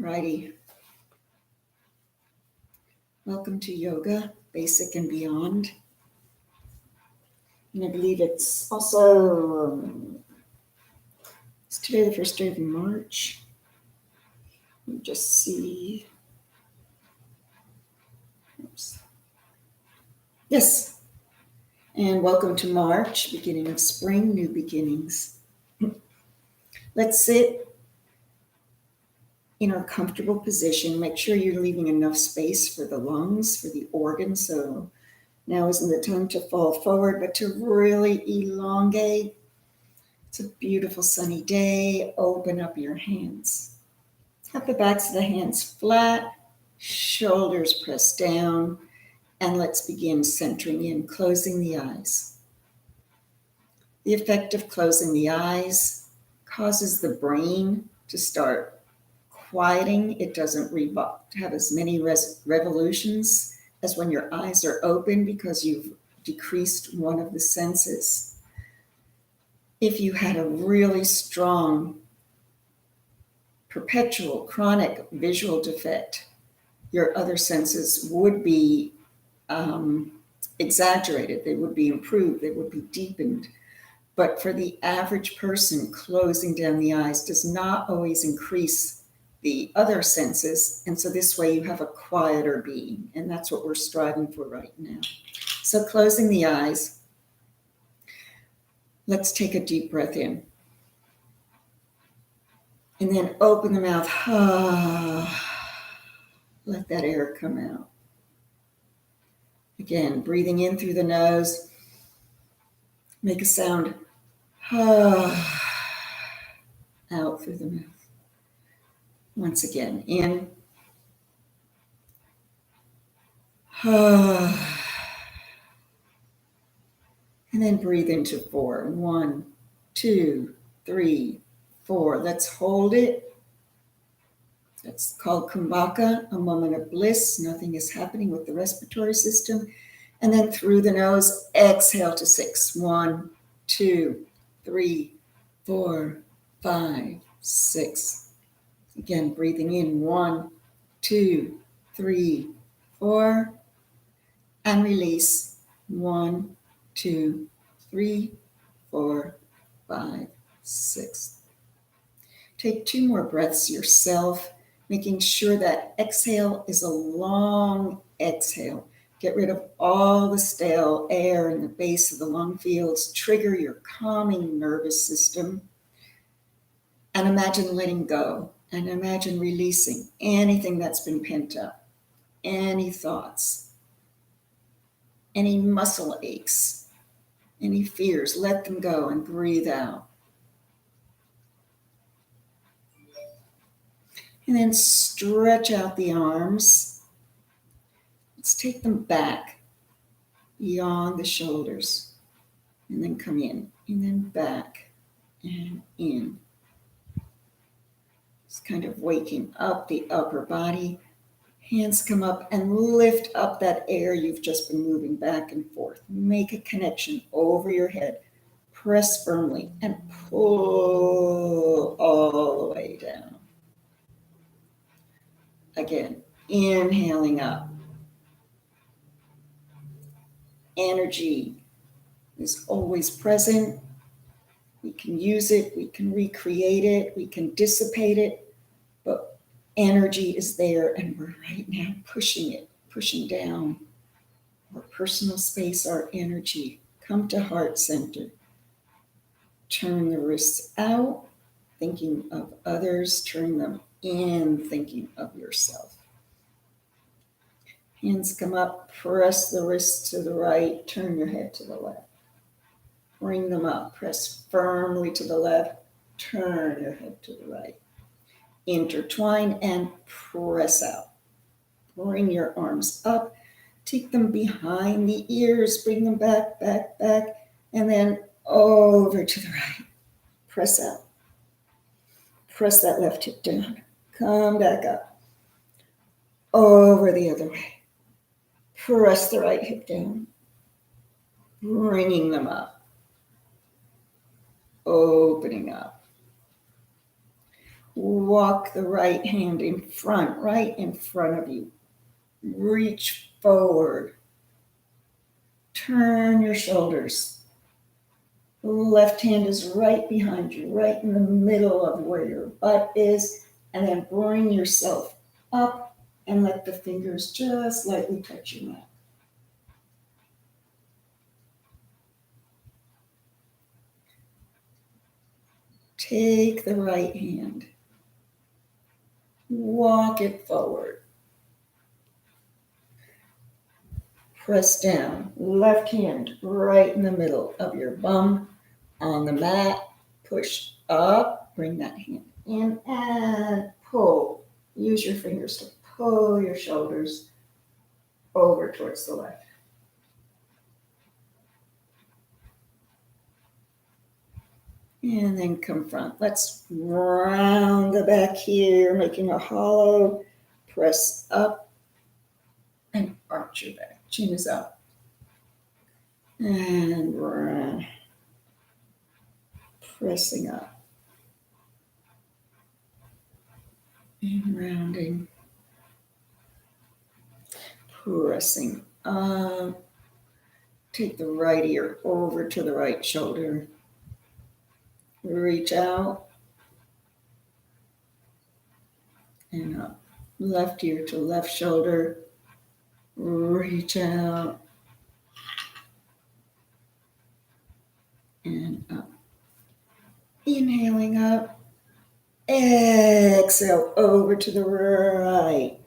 Righty. Welcome to Yoga, Basic and Beyond. And I believe it's also, it's today the first day of March. Let me just see. Oops. Yes. And welcome to March, beginning of spring, new beginnings. Let's sit in our comfortable position. Make sure you're leaving enough space for the lungs, for the organs. So now isn't the time to fall forward, but to really elongate. It's a beautiful sunny day. Open up your hands. Have the backs of the hands flat, shoulders pressed down, and let's begin centering in, closing the eyes. The effect of closing the eyes causes the brain to start quieting. It doesn't have as many revolutions as when your eyes are open because you've decreased one of the senses. If you had a really strong, perpetual, chronic visual defect, your other senses would be exaggerated. They would be improved. They would be deepened. But for the average person, closing down the eyes does not always increase the other senses. And so this way you have a quieter being. And that's what we're striving for right now. So closing the eyes, let's take a deep breath in. And then open the mouth. Let that air come out. Again, breathing in through the nose. Make a sound. Out through the mouth. Once again, in. And then breathe into 4. 1, 2, 3, 4. Let's hold it. That's called Kumbhaka, a moment of bliss. Nothing is happening with the respiratory system. And then through the nose, exhale to 6. 1, 2, 3, 4, 5, 6. Again, breathing in. 1, 2, 3, 4. And release. 1, 2, 3, 4, 5, 6. Take 2 more breaths yourself, making sure that exhale is a long exhale. Get rid of all the stale air in the base of the lung fields. Trigger your calming nervous system. And imagine letting go. And imagine releasing anything that's been pent up. Any thoughts. Any muscle aches. Any fears. Let them go and breathe out. And then stretch out the arms. Let's take them back beyond the shoulders. And then come in. And then back and in. It's kind of waking up the upper body. Hands come up and lift up that air you've just been moving back and forth. Make a connection over your head. Press firmly and pull all the way down. Again, inhaling up. Energy is always present. We can use it, we can recreate it, we can dissipate it, but energy is there and we're right now pushing it, pushing down our personal space, our energy. Come to heart center. Turn the wrists out, thinking of others. Turn them in, thinking of yourself. Hands come up, press the wrists to the right, turn your head to the left. Bring them up, press firmly to the left, turn your head to the right. Intertwine and press out. Bring your arms up, take them behind the ears, bring them back, back, back, and then over to the right. Press out. Press that left hip down. Come back up. Over the other way. Press the right hip down. Bringing them up. Opening up. Walk the right hand in front, right in front of you. Reach forward. Turn your shoulders. Left hand is right behind you, right in the middle of where your butt is. And then bring yourself up and let the fingers just lightly touch your mat. Take the right hand. Walk it forward. Press down. Left hand right in the middle of your bum on the mat. Push up. Bring that hand in and pull. Use your fingers to pull your shoulders over towards the left. And then come front. Let's round the back here, making a hollow. Press up and arch your back. Chin is up. And round. Pressing up. And rounding. Pressing up. Take the right ear over to the right shoulder. Reach out. And up. Left ear to left shoulder. Reach out. And up. Inhaling up. Exhale over to the right.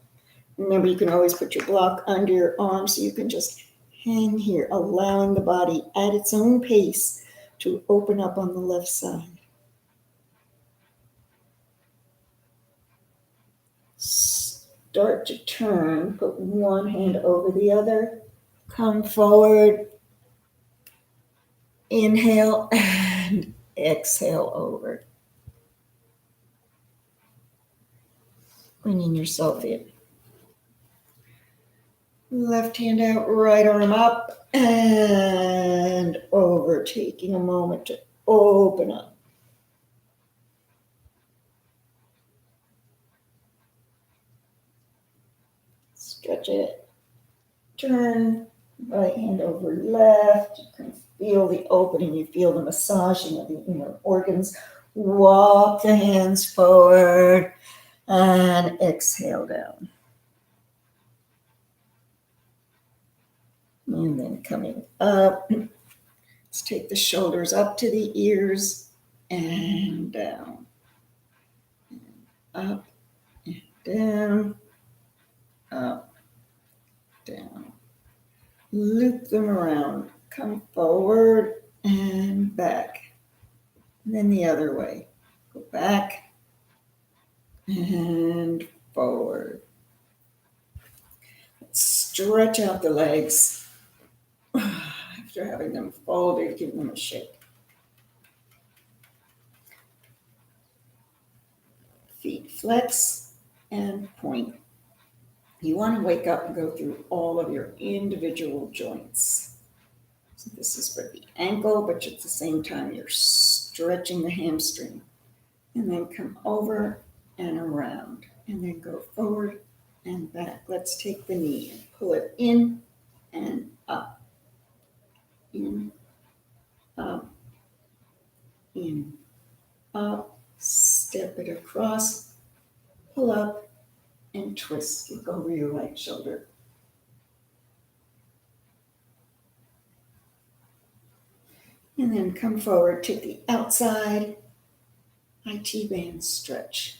Remember, you can always put your block under your arm so you can just hang here, allowing the body at its own pace to open up on the left side. Start to turn. Put one hand over the other. Come forward. Inhale and exhale over. Bringing yourself in. Left hand out, right arm up and over. Taking a moment to open up. Stretch it. Turn. Right hand over left. You can feel the opening. You feel the massaging of the inner organs. Walk the hands forward and exhale down. And then coming up. Let's take the shoulders up to the ears and down. And up and down. Up, down. Loop them around. Come forward and back. And then the other way. Go back and forward. Stretch out the legs after having them folded, give them a shake. Feet flex and point. You want to wake up and go through all of your individual joints. So this is for the ankle, but at the same time you're stretching the hamstring. And then come over and around. And then go forward and back. Let's take the knee and pull it in and up. In, up, in, up. Step it across. Pull up and twist. Look over your right shoulder. And then come forward, take the outside IT band stretch.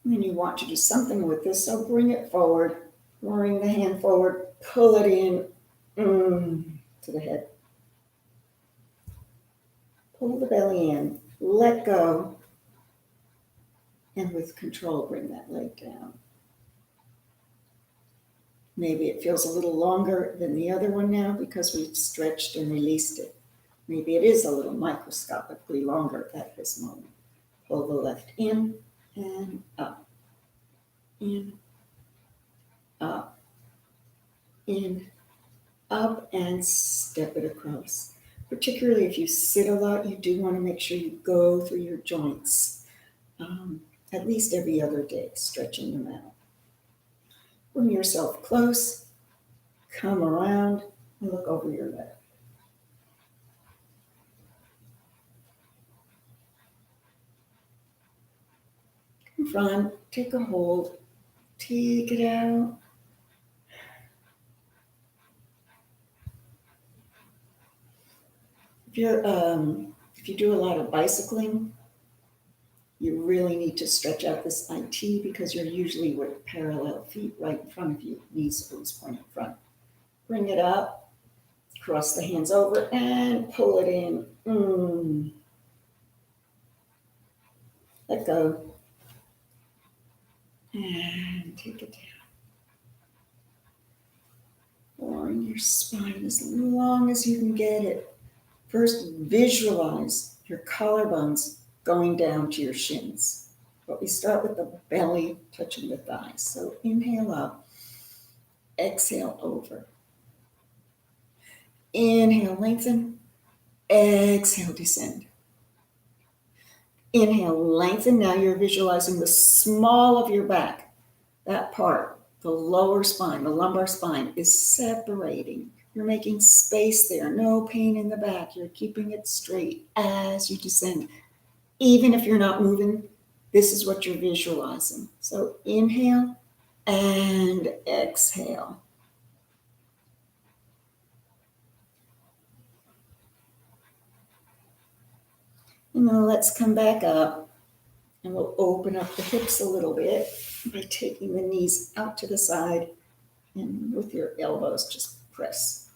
And then you want to do something with this, so bring it forward, bring the hand forward, pull it in to the head. Pull the belly in, let go, and with control, bring that leg down. Maybe it feels a little longer than the other one now because we've stretched and released it. Maybe it is a little microscopically longer at this moment. Pull the left in and up, in, up, and step it across. Particularly if you sit a lot, you do want to make sure you go through your joints at least every other day, stretching them out. Bring yourself close, come around, and look over your left. In front, take a hold, take it out. If you do a lot of bicycling, you really need to stretch out this IT because you're usually with parallel feet right in front of you, knees always point in front. Bring it up, cross the hands over, and pull it in. Let go. And take it down. Boring your spine as long as you can get it. First, visualize your collarbones going down to your shins. But we start with the belly touching the thighs. So inhale up, exhale over. Inhale, lengthen, exhale, descend. Inhale, lengthen. Now you're visualizing the small of your back. That part, the lower spine, the lumbar spine, is separating. You're making space there. No pain in the back. You're keeping it straight as you descend. Even if you're not moving, this is what you're visualizing. So inhale and exhale. And now let's come back up and we'll open up the hips a little bit by taking the knees out to the side and with your elbows just press.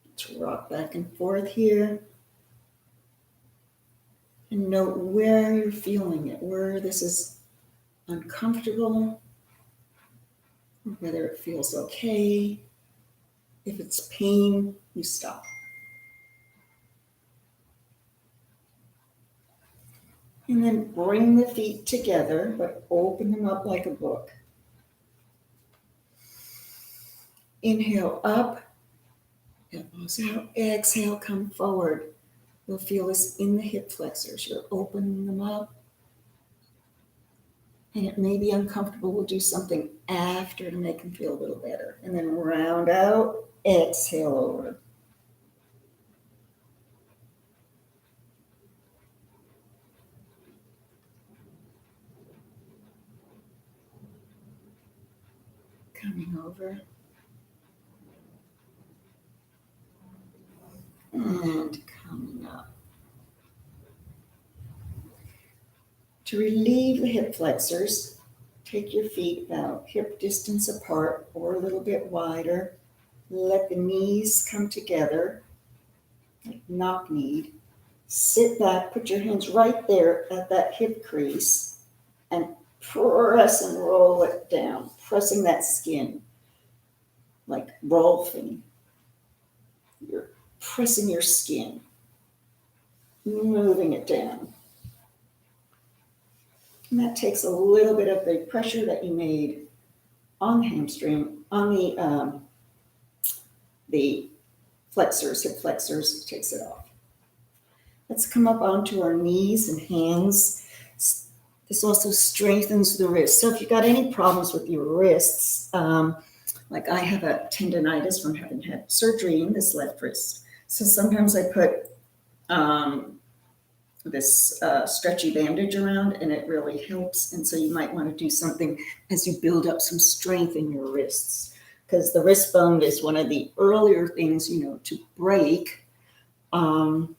Let's rock back and forth here. And note where you're feeling it, where this is uncomfortable, whether it feels okay. If it's pain, you stop. And then bring the feet together, but open them up like a book. Inhale up, elbows out, exhale, come forward. You'll feel this in the hip flexors. You're opening them up. And it may be uncomfortable. We'll do something after to make them feel a little better. And then round out, exhale over. Coming over. And coming up. To relieve the hip flexors, take your feet about hip distance apart or a little bit wider. Let the knees come together, like knock-kneed. Sit back, put your hands right there at that hip crease, and press and roll it down, pressing that skin, like rolfing. You're pressing your skin, moving it down. And that takes a little bit of the pressure that you made on the hamstring, on the flexors, hip flexors, takes it off. Let's come up onto our knees and hands. This also strengthens the wrists. So if you've got any problems with your wrists, like I have a tendonitis from having had surgery in this left wrist. So sometimes I put this stretchy bandage around and it really helps. And so you might want to do something as you build up some strength in your wrists, because the wrist bone is one of the earlier things, to break. And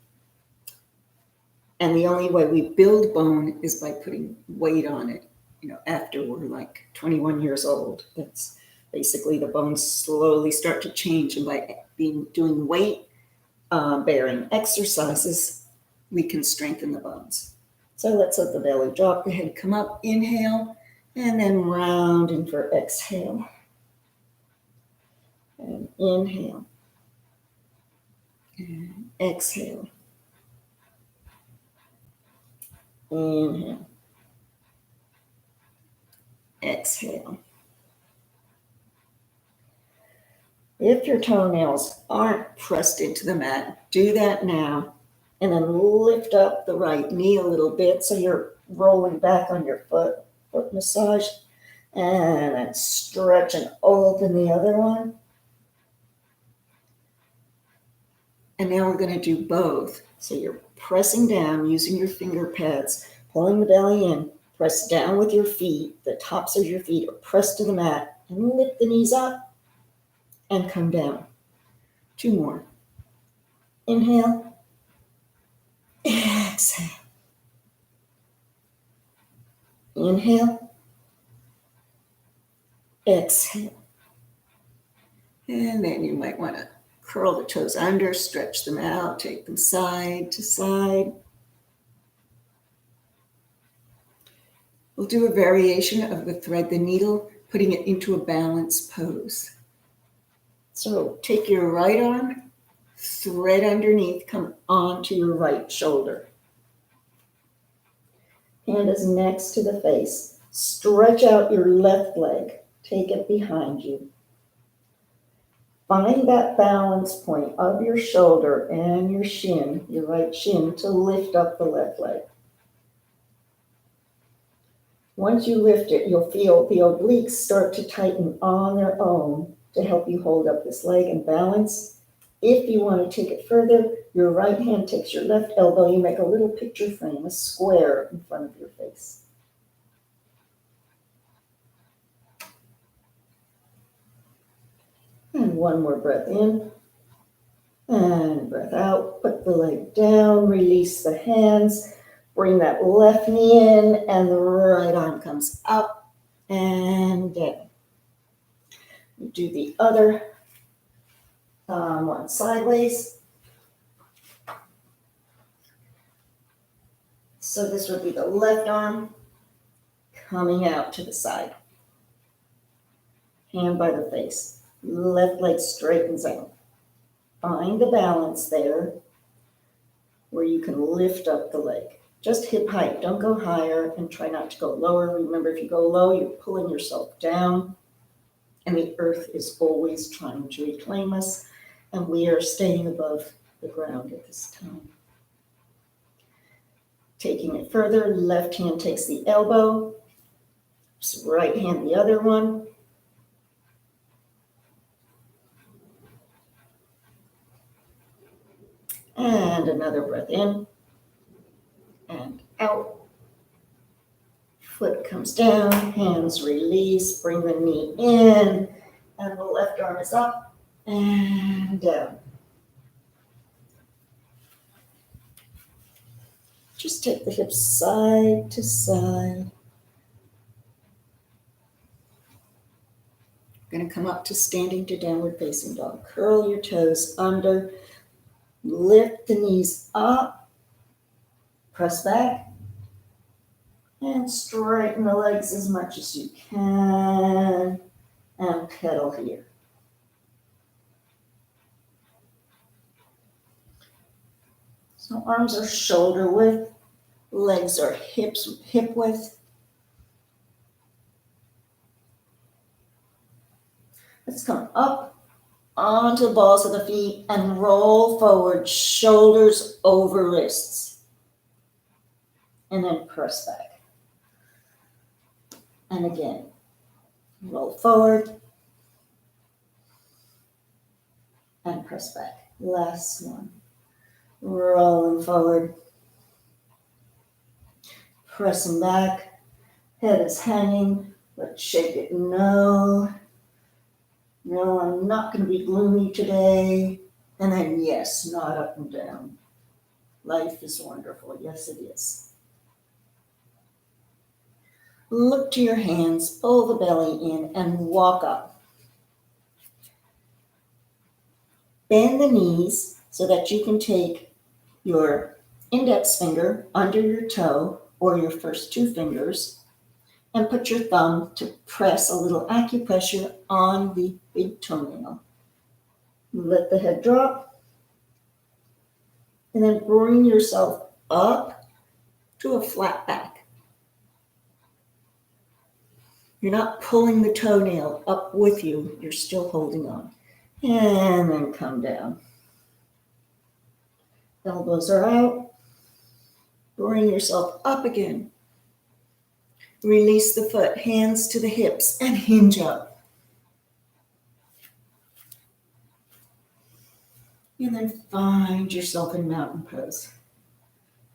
the only way we build bone is by putting weight on it, after we're like 21 years old. That's basically the bones slowly start to change. And by doing weight bearing exercises, we can strengthen the bones. So let's let the belly drop, the head come up, inhale, and then round in for exhale. And inhale. And exhale. Inhale. Exhale. If your toenails aren't pressed into the mat, do that now. And then lift up the right knee a little bit so you're rolling back on your foot massage. And then stretch and open the other one. And now we're going to do both. So you're pressing down using your finger pads, pulling the belly in, press down with your feet. The tops of your feet are pressed to the mat, and lift the knees up and come down. 2 more. Inhale. Exhale. Inhale. Exhale. And then you might want to curl the toes under, stretch them out, take them side to side. We'll do a variation of the thread the needle, putting it into a balanced pose. So take your right arm, thread underneath, come onto your right shoulder. Hand is next to the face. Stretch out your left leg. Take it behind you. Find that balance point of your shoulder and your shin, your right shin, to lift up the left leg. Once you lift it, you'll feel the obliques start to tighten on their own to help you hold up this leg and balance. If you want to take it further, your right hand takes your left elbow. You make a little picture frame, a square in front of your face. And one more breath in and breath out. Put the leg down, release the hands. Bring that left knee in and the right arm comes up and down. You do the other one sideways. So this would be the left arm coming out to the side. Hand by the face. Left leg straightens out. Find the balance there where you can lift up the leg. Just hip height. Don't go higher and try not to go lower. Remember, if you go low, you're pulling yourself down. And the earth is always trying to reclaim us. And we are staying above the ground at this time. Taking it further, left hand takes the elbow. Right hand the other one. And another breath in and out. Foot comes down, hands release, bring the knee in, and the left arm is up and down. Just take the hips side to side. We're going to come up to standing to downward facing dog. Curl your toes under. Lift the knees up, press back, and straighten the legs as much as you can, and pedal here. So arms are shoulder width, legs are hip width. Let's come up onto the balls of the feet and roll forward, shoulders over wrists. And then press back. And again, roll forward and press back. Last one. Rolling forward. Pressing back. Head is hanging. Let's shake it. No, I'm not going to be gloomy today. And then, yes, nod up and down. Life is wonderful. Yes, it is. Look to your hands, pull the belly in, and walk up. Bend the knees so that you can take your index finger under your toe or your first 2 fingers and put your thumb to press a little acupressure on the big toenail. Let the head drop and then bring yourself up to a flat back. You're not pulling the toenail up with you, you're still holding on. And then come down. Elbows are out. Bring yourself up again. Release the foot, hands to the hips, and hinge up. And then find yourself in mountain pose.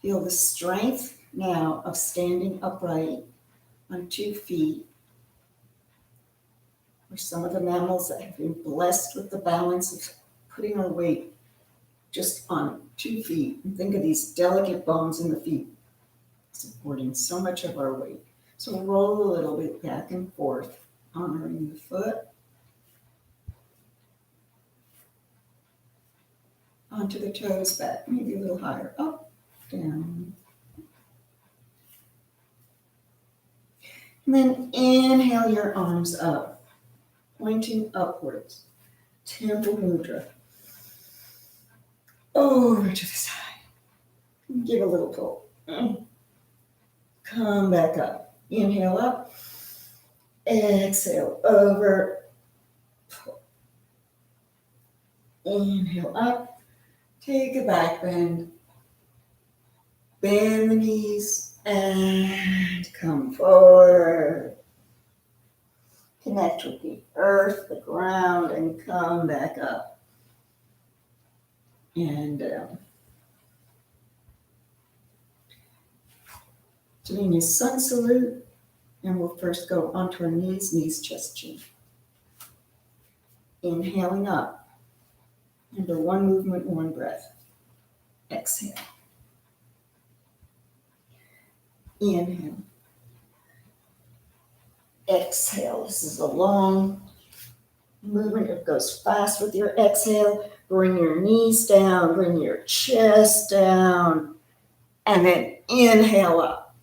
Feel the strength now of standing upright on 2 feet. We're some of the mammals that have been blessed with the balance of putting our weight just on 2 feet. And think of these delicate bones in the feet supporting so much of our weight. So roll a little bit back and forth, honoring the foot. Onto the toes, back, maybe a little higher, up, down. And then inhale your arms up, pointing upwards. Temple mudra. Over to the side. Give a little pull. Come back up. Inhale up. Exhale over. Pull. Inhale up. Take a back bend. Bend the knees and come forward. Connect with the earth, the ground, and come back up. And down. Doing a sun salute, and we'll first go onto our knees, chest, chin. Inhaling up. Under one movement, one breath. Exhale. Inhale. Exhale. This is a long movement. It goes fast with your exhale. Bring your knees down, bring your chest down, and then inhale up.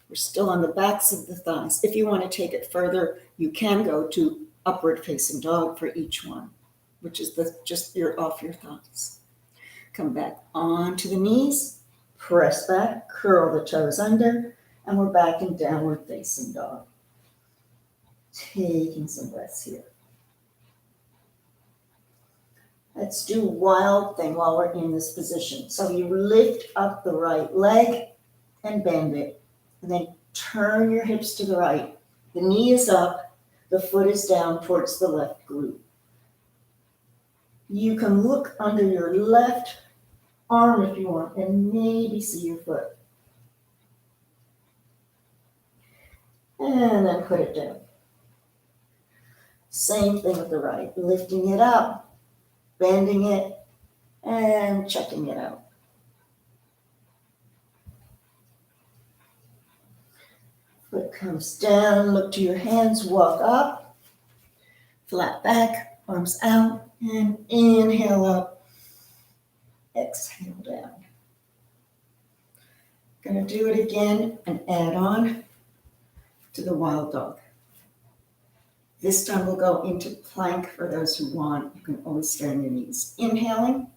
We're still on the backs of the thighs. If you want to take it further, you can go to upward facing dog for each one, which is just you're off your thighs. Come back onto the knees, press back, curl the toes under, and we're back in downward facing dog. Taking some breaths here. Let's do wild thing while we're in this position. So you lift up the right leg and bend it, and then turn your hips to the right. The knee is up, the foot is down towards the left glute. You can look under your left arm if you want and maybe see your foot. And then put it down. Same thing with the right, lifting it up, bending it, and checking it out. Foot comes down, look to your hands, walk up, flat back, arms out, and inhale up, exhale down. Gonna do it again and add on to the wild dog. This time we'll go into plank for those who want. You can always stay on your knees. Inhaling,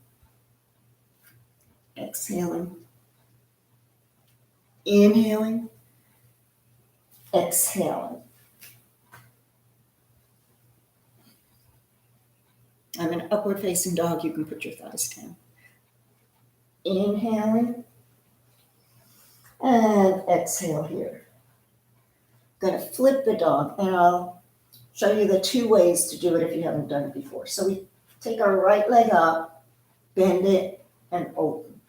exhaling, inhaling, exhaling. I'm an upward facing dog. You can put your thighs down. Inhaling and exhale here. Going to flip the dog, and I'll show you the 2 ways to do it if you haven't done it before. So we take our right leg up, bend it, and open.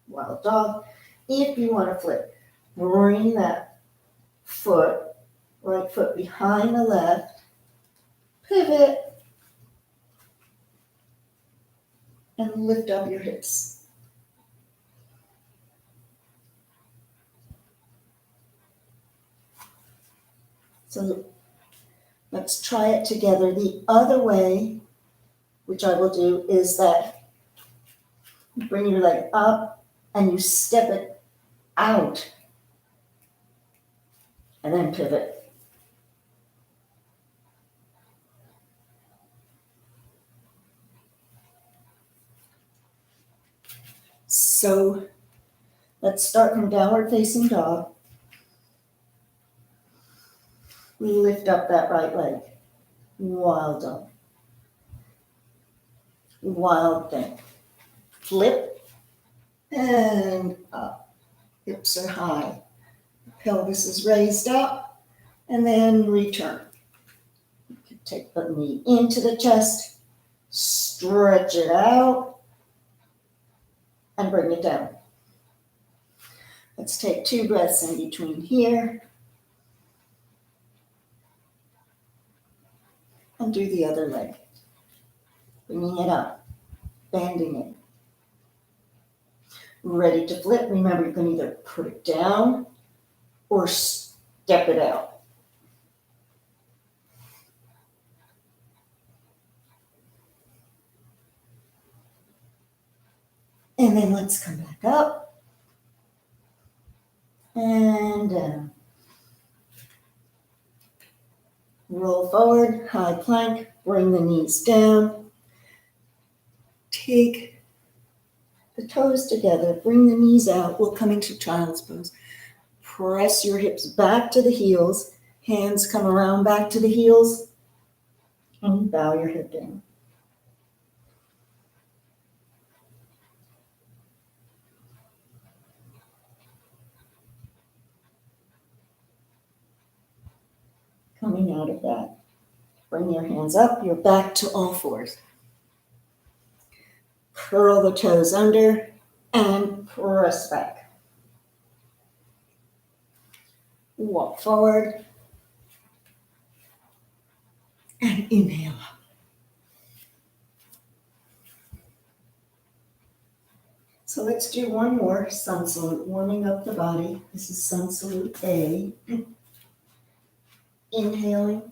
Wild dog. If you want to flip, bring that foot, right foot behind the left, pivot, and lift up your hips. So let's try it together. The other way, which I will do, is that you bring your leg up and you step it out and then pivot. So let's start from downward facing dog. We lift up that right leg. Wild dog. Wild thing. Flip and up. Hips are high. Pelvis is raised up. And then return. You can take the knee into the chest. Stretch it out. And bring it down. Let's take 2 breaths in between here. And do the other leg. Bringing it up. Bending it. Ready to flip. Remember, you can either put it down or step it out. And then let's come back up and down. Roll forward, high plank, bring the knees down. Take the toes together, bring the knees out. We'll come into child's pose. Press your hips back to the heels. Hands come around back to the heels. And bow your head down. Coming out of that, bring your hands up. You're back to all fours. Curl the toes under and press back. Walk forward and inhale up. So let's do one more sun salute, warming up the body. This is sun salute A. Inhaling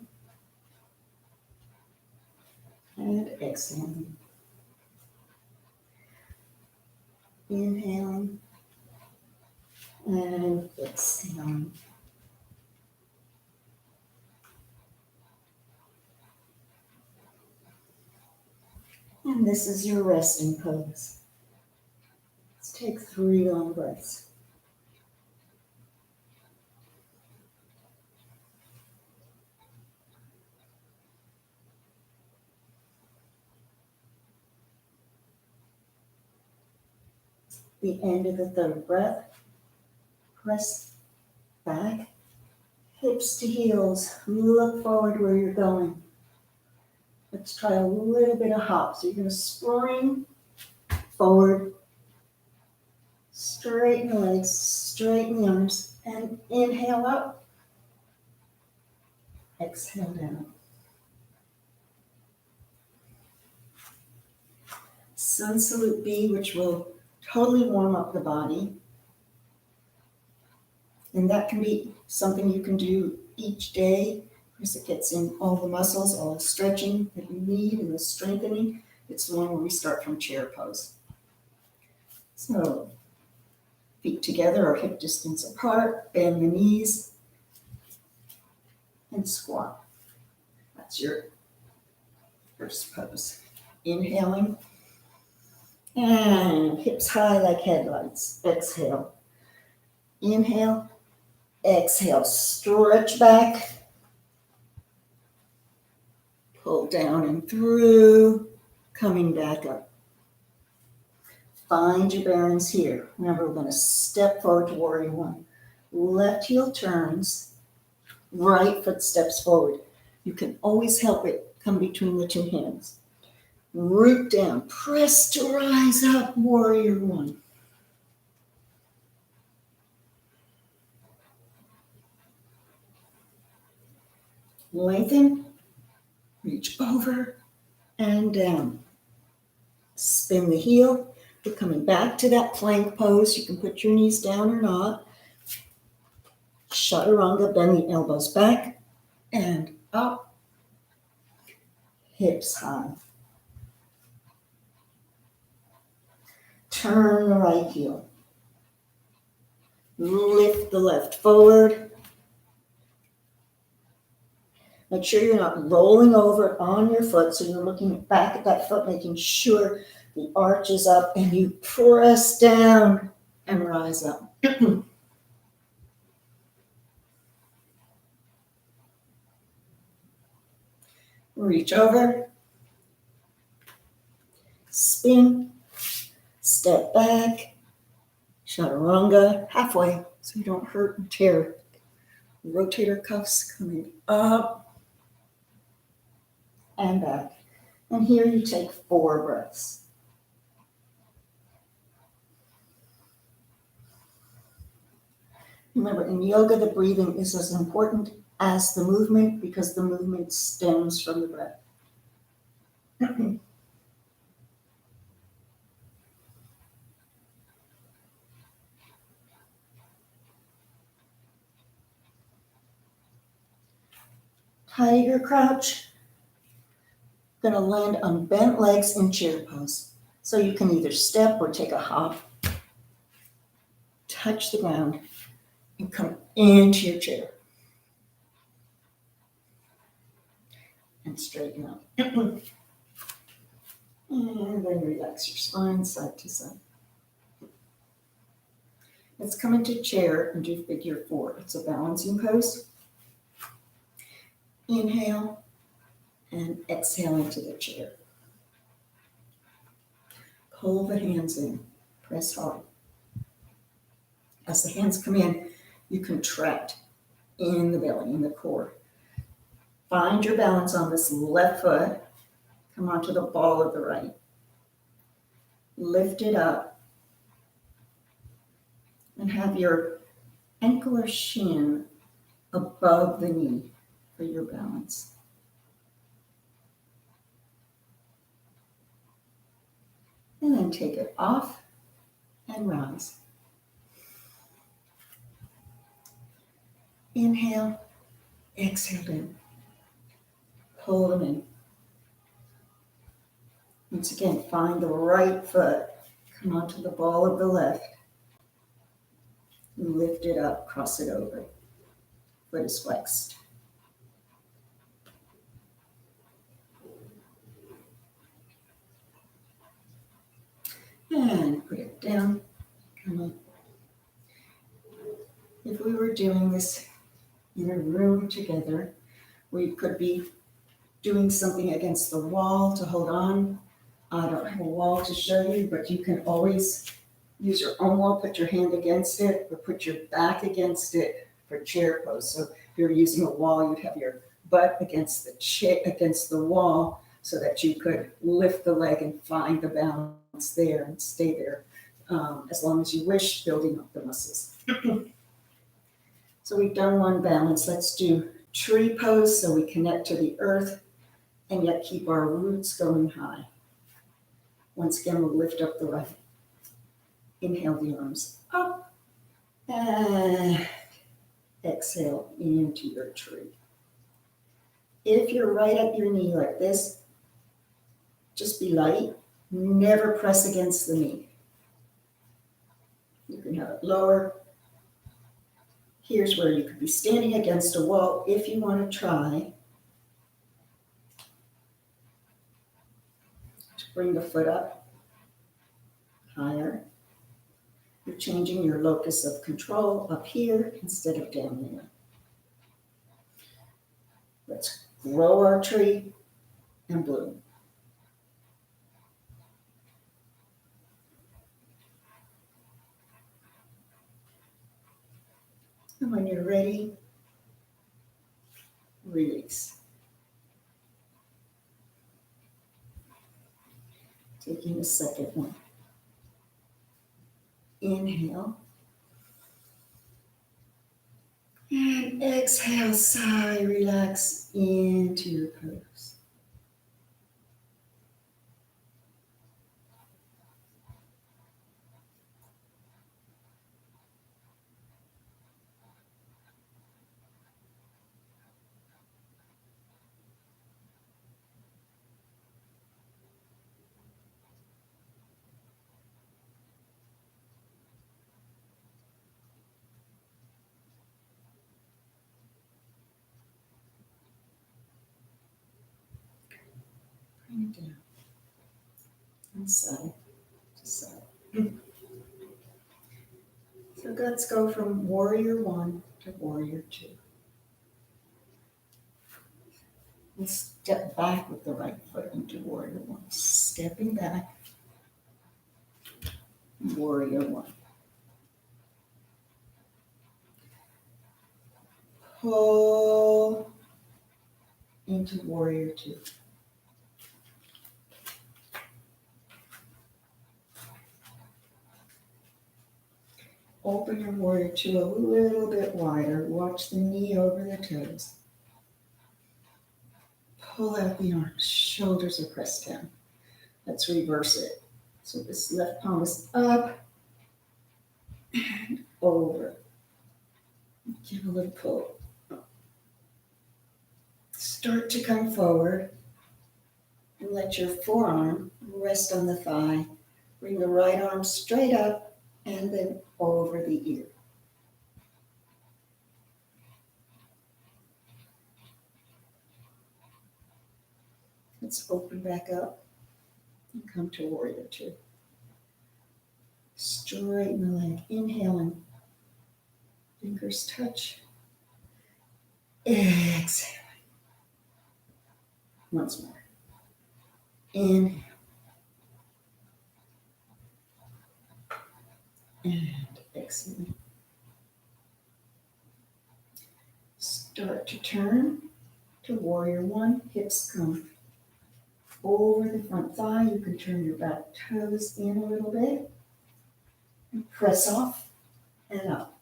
and exhaling. Inhaling and exhaling. And this is your resting pose. Let's take 3 long breaths. The end of the 3rd breath. Press back, hips to heels. Look forward where you're going. Let's try a little bit of hop. So you're going to spring forward, straighten the legs, straighten the arms, and inhale up. Exhale down. Sun salute B, which will totally warm up the body. And that can be something you can do each day because it gets in all the muscles, all the stretching that you need and the strengthening. It's the one where we start from chair pose. So feet together or hip distance apart, bend the knees, and squat. That's your first pose. Inhaling, and hips high like headlights. Exhale. Inhale, exhale, stretch back. Pull down and through, coming back up. Find your bearings here. Remember, we're going to step forward to warrior 1. Left heel turns, right foot steps forward. You can always help it come between the 2 hands. Root down, press to rise up, warrior 1. Lengthen, reach over and down. Spin the heel. We're coming back to that plank pose. You can put your knees down or not. Chaturanga, bend the elbows back and up. Hips high. Turn the right heel. Lift the left forward. Make sure you're not rolling over on your foot, so you're looking back at that foot, making sure the arch is up, and you press down and rise up. Reach over. spin, step back, chaturanga, halfway, so you don't hurt and tear. Rotator cuffs coming up and back. And here you take 4 breaths. Remember, in yoga, the breathing is as important as the movement because the movement stems from the breath. Tiger crouch. Going to land on bent legs in chair pose. So you can either step or take a hop, touch the ground, and come into your chair. And straighten up. And then relax your spine side to side. Let's come into chair and do figure 4. It's a balancing pose. Inhale and exhale into the chair. Pull the hands in. Press hard. As the hands come in, you contract in the belly, in the core. Find your balance on this left foot. Come onto the ball of the right. Lift it up. And have your ankle or shin above the knee for your balance. And then take it off and rise. Inhale, exhale in. Pull them in. Once again, find the right foot. Come onto the ball of the left. Lift it up, cross it over. Foot is flexed. And put it down. Come on. If we were doing this in a room together, we could be doing something against the wall to hold on. I don't have a wall to show you, but you can always use your own wall, put your hand against it, or put your back against it for chair pose. So if you're using a wall, you'd have your butt against the chair, against the wall, so that you could lift the leg and find the balance there and stay there as long as you wish, building up the muscles. So we've done one balance. Let's do tree pose so we connect to the earth and yet keep our roots going high. Once again, we'll lift up the right. Inhale the arms up and exhale into your tree. If you're right at your knee like this, just be light. Never press against the knee. You can have it lower. Here's where you could be standing against a wall if you want to try to bring the foot up higher. You're changing your locus of control up here instead of down there. Let's grow our tree and bloom. And when you're ready, release. Taking the second one. Inhale. And exhale, sigh, relax into your pose. Bring it down. And side to side. So let's go from warrior 1 to warrior 2. And step back with the right foot into warrior 1. Stepping back. Warrior one. Pull into warrior two. Open your warrior two a little bit wider. Watch the knee over the toes. Pull out the arms. Shoulders are pressed down. Let's reverse it. So this left palm is up and over. Give a little pull. Start to come forward and let your forearm rest on the thigh. Bring the right arm straight up and then over the ear. Let's open back up and come to warrior two. Straighten the leg. Inhaling. Fingers touch. Exhale. Once more. Inhale. And exhale. Start to turn to warrior one. Hips come over the front thigh. You can turn your back toes in a little bit. And press off and up.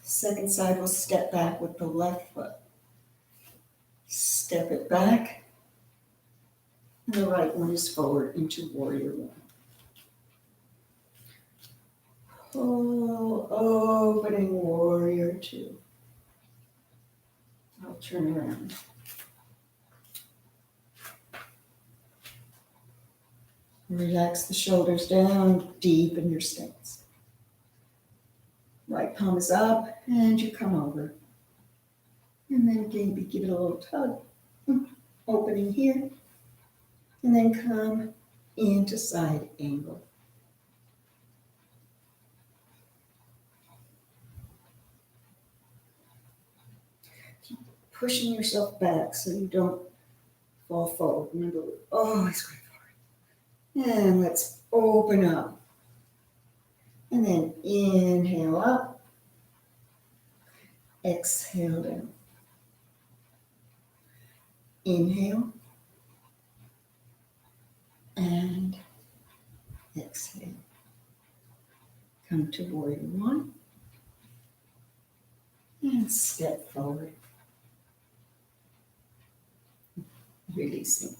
Second side, we'll step back with the left foot. Step it back. And the right one is forward into warrior one. Pull, opening warrior two. I'll turn around. Relax the shoulders down, deepen your stance. Right palm is up, and you come over. And then again, give it a little tug. Opening here. And then come into side angle. Keep pushing yourself back so you don't fall forward. Remember, always going forward. And let's open up. And then inhale up. Exhale down. Inhale. And exhale. Come to warrior one. And step forward. Releasing.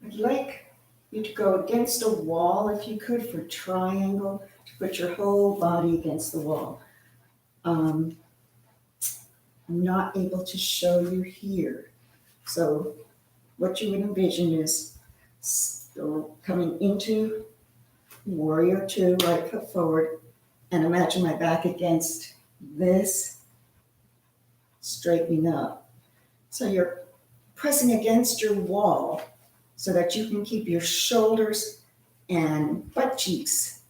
I'd like you to go against a wall, if you could, for triangle, to put your whole body against the wall. I'm not able to show you here. So what you would envision is coming into warrior two, right foot forward, and imagine my back against this, straightening up. So you're pressing against your wall so that you can keep your shoulders and butt cheeks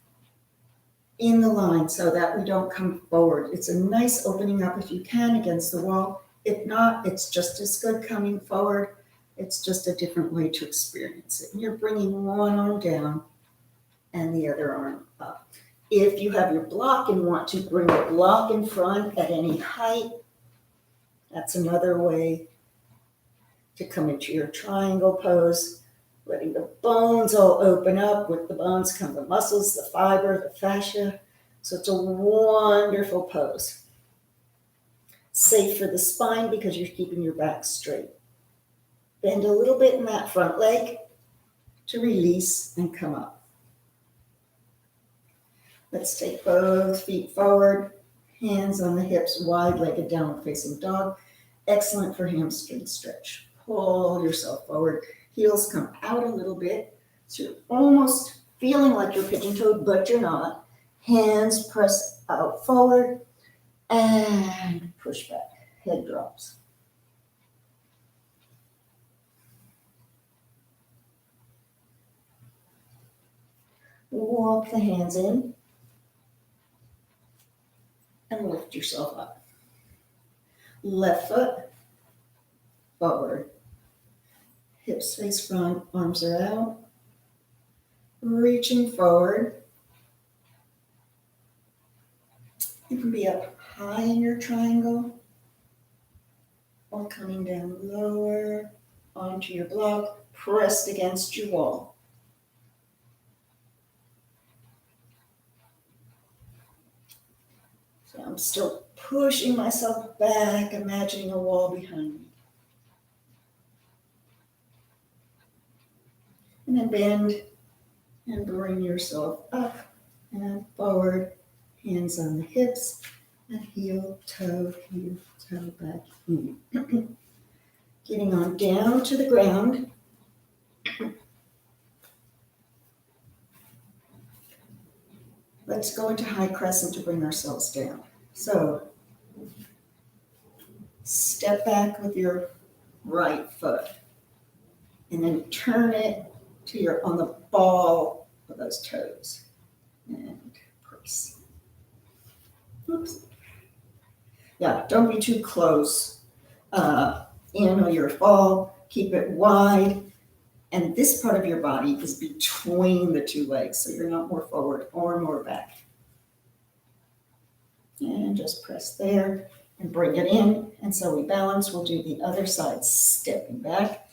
in the line so that we don't come forward. It's a nice opening up if you can against the wall. If not, it's just as good coming forward. It's just a different way to experience it. And you're bringing one arm down and the other arm up. If you have your block and want to bring the block in front at any height, that's another way to come into your triangle pose, letting the bones all open up. With the bones come the muscles, the fiber, the fascia. So it's a wonderful pose. Safe for the spine because you're keeping your back straight. Bend a little bit in that front leg to release and come up. Let's take both feet forward, hands on the hips, wide-legged downward facing dog. Excellent for hamstring stretch. Pull yourself forward. Heels come out a little bit. So you're almost feeling like you're pigeon-toed, but you're not. Hands press out forward and push back. Head drops. Walk the hands in. and lift yourself up. Left foot forward. Hips face front, arms are out. Reaching forward. You can be up high in your triangle or coming down lower onto your block, pressed against your wall. So I'm still pushing myself back, imagining a wall behind me. And then bend and bring yourself up and forward, hands on the hips, and heel, toe back in. Getting on down to the ground. Let's go into high crescent to bring ourselves down. So, step back with your right foot, and then turn it to your on the ball of those toes, and press. Oops. Yeah, don't be too close in or your fall. Keep it wide. And this part of your body is between the two legs, so you're not more forward or more back. And just press there and bring it in. And so we balance. We'll do the other side, stepping back.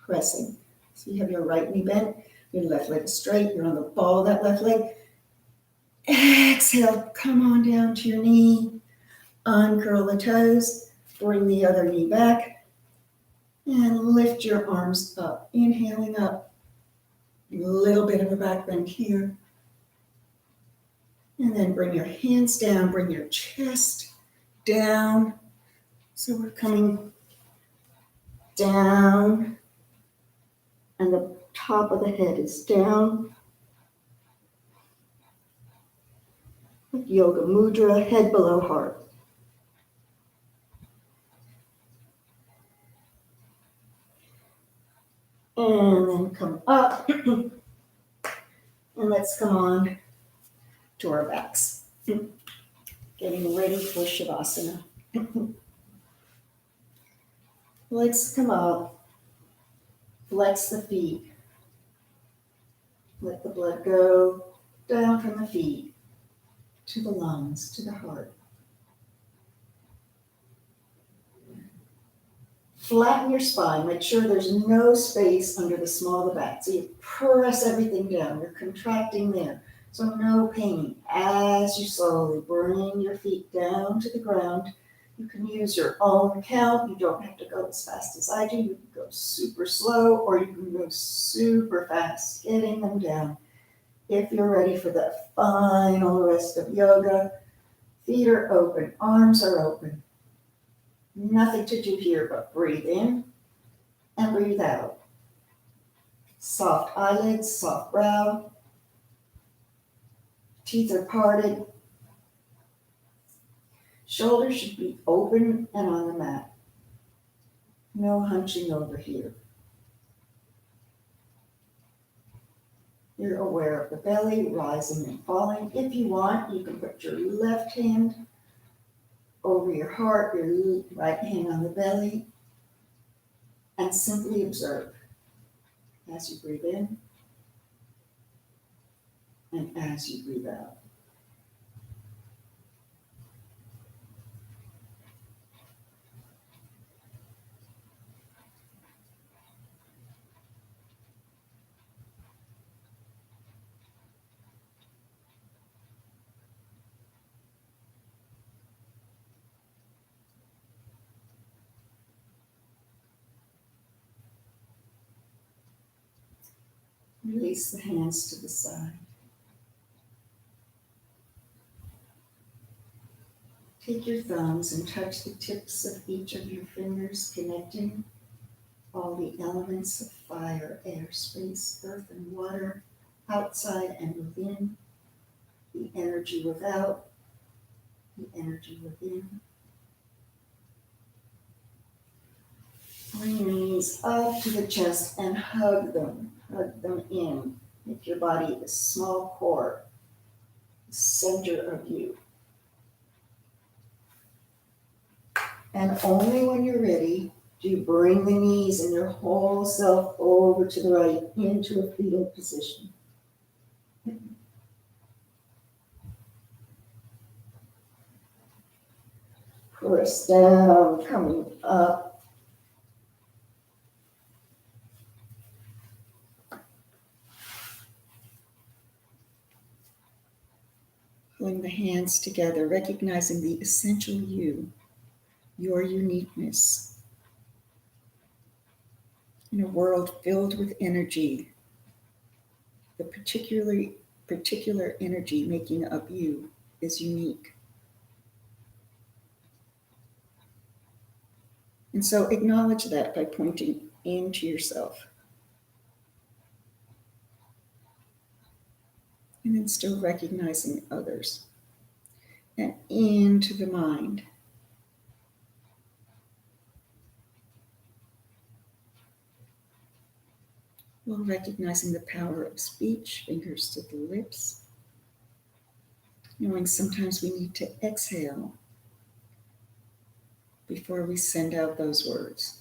Pressing. So you have your right knee bent, your left leg straight, you're on the ball of that left leg. Exhale, come on down to your knee, uncurl the toes, bring the other knee back, and lift your arms up. Inhaling up, a little bit of a back bend here. And then bring your hands down, bring your chest down. So we're coming down, and the top of the head is down. Yoga mudra, head below heart. And then come up. And let's come on to our backs. Getting ready for Shavasana. Legs come up. Flex the feet. Let the blood go down from the feet to the lungs, to the heart. Flatten your spine. Make sure there's no space under the small of the back. So you press everything down. You're contracting there. So no pain. As you slowly bring your feet down to the ground, you can use your own count. You don't have to go as fast as I do. You can go super slow or you can go super fast, getting them down. If you're ready for the final rest of yoga, feet are open, arms are open. Nothing to do here but breathe in and breathe out. Soft eyelids, soft brow. Teeth are parted. Shoulders should be open and on the mat. No hunching over here. You're aware of the belly rising and falling. If you want, you can put your left hand over your heart, your right hand on the belly, and simply observe as you breathe in and as you breathe out. Release the hands to the side. Take your thumbs and touch the tips of each of your fingers, connecting all the elements of fire, air, space, earth, and water, outside and within, the energy without, the energy within. Bring your knees up to the chest and hug them in. Make your body a small core. center of you. And only when you're ready do you bring the knees and your whole self over to the right into a fetal position. Press down, coming up. Pulling the hands together, recognizing the essential you, your uniqueness. In a world filled with energy, the particular energy making up you is unique. And so acknowledge that by pointing into yourself. And then still recognizing others. And into the mind. While recognizing the power of speech, fingers to the lips. Knowing sometimes we need to exhale before we send out those words.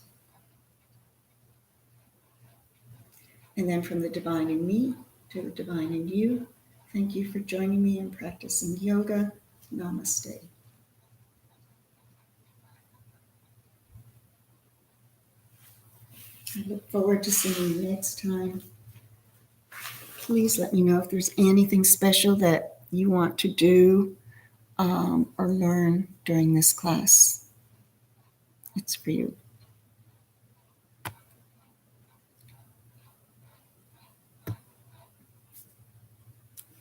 And then from the divine in me to the divine in you, thank you for joining me in practicing yoga. Namaste. I look forward to seeing you next time. Please let me know if there's anything special that you want to do or learn during this class. It's for you.